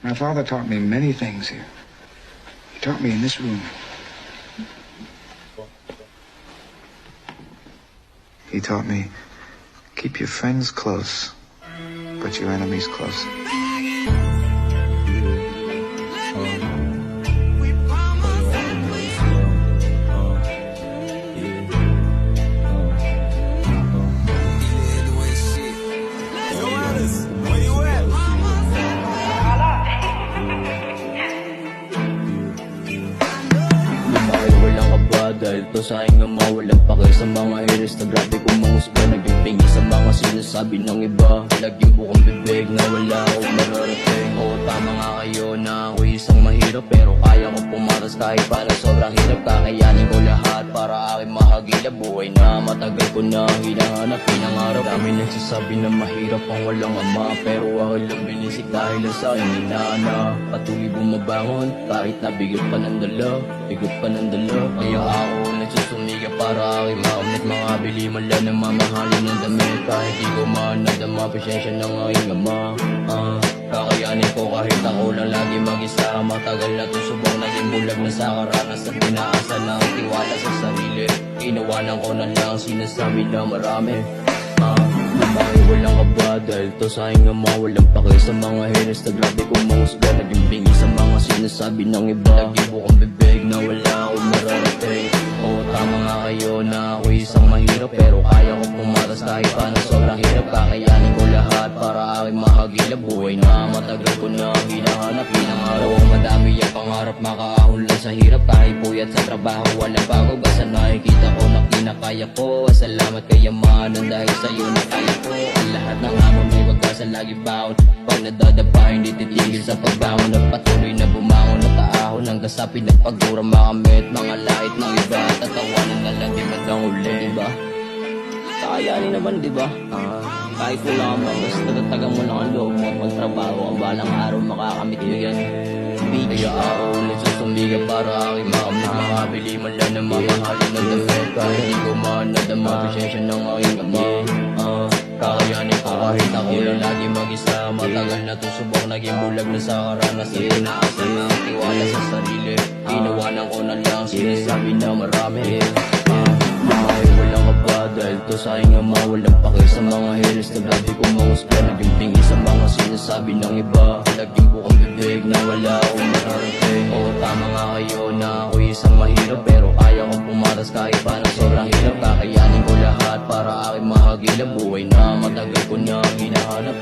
My father taught me many things here. He taught me in this room. He taught me, keep your friends close, but your enemies close. Dahil to sa aking ama, walang pake sa mga hiris na grabe kong mahusga. Naging pingi sa mga sinasabi ng iba, laging bukang bibig na wala akong mararating. Oo, tama nga kayo na ako isang mahirap, pero kaya ko pumatas kahit parang sobrang hirap. Kakayanin ko lahat para aking mahagilap. Buhay na matagal ko na hinahanap, pinangarap. Dami nagsasabi na mahirap ang walang ama, pero ako lang binisik dahil lang sa aking inaana. Patuloy bumabangon kahit nabigot pa ng dala, bigot pa ng dala. Kaya ako nagsusumiga para aking makamit mga bili mala ng mamahalin ng damit. Kahit di ko manadama, pasensya ng aking ama. Kakayanin ko kahit ako lang lagi mag-isa. Matagal na itong subong naging bulag na sa karanasan. Pinaasa na ang tiwala sa sarili, inawanan ko na lang sinasabi na marami. Bakit walang kaba dahil to sa aking ama, walang pake sa mga hiris na grabe kong mahusga. Naging bingi sa mga sinasabi ng iba, lagi bukang bibig na wala akong mararating. Oo, tama nga kayo na ako isang mahirap, pero kaya ko pumatas kahit paano sobrang hirap. Kakayanin ko lahat para aking mahagilap. Buhay na matagal ko na hinahanap, pinangarap. Oo, madami ang pangarap, makaahon lang sa hirap. Kahit puyat sa trabaho, walang bago. Basta nakikita ko na kinakaya ko. Salamat kay Yamanan dahil sa'yo na kaya ko ang lahat ng hamon. May wagkasan lagi baon, pag nadadapa hindi titigil sa pagbangon. At patuloy na bumangon at taahon hanggang sa pinagpagura makamit mga lait ng iba. Tatawanan na lang di man lang uli, diba? Kakayanin naman, diba? Kahit wala ka man, basta natatagang mo lang ang loob mo at magtrabaho. Ang balang araw makakamit mo yan. Kaya ako nagsusumiga para aking makamit. Makabili man lang ng mamahalin ng damit. Kahit di ko manadama, pasensya ng aking ama. Kakayanin ko kahit ako lang lagi mag-isa. Matagal na itong subok, naging bulag na sa karanasan. Inaasa na ang tiwala sa sarili, inawanan ko na lang sinasabi na marami. Bakit walang kaba dahil to sa aking ama, walang pake sa mga hiris na grabe kong mahusga. Naging pingi sa mga sinasabi ng iba, laging bukang bibig na wala akong mararating. Oo, tama nga kayo na ako isang mahirap, pero kaya kong pumatas kahit paano sobrang hirap. Kakayanin ko lahat para aking mahagilap. Buhay na matagal ko na hinahanap.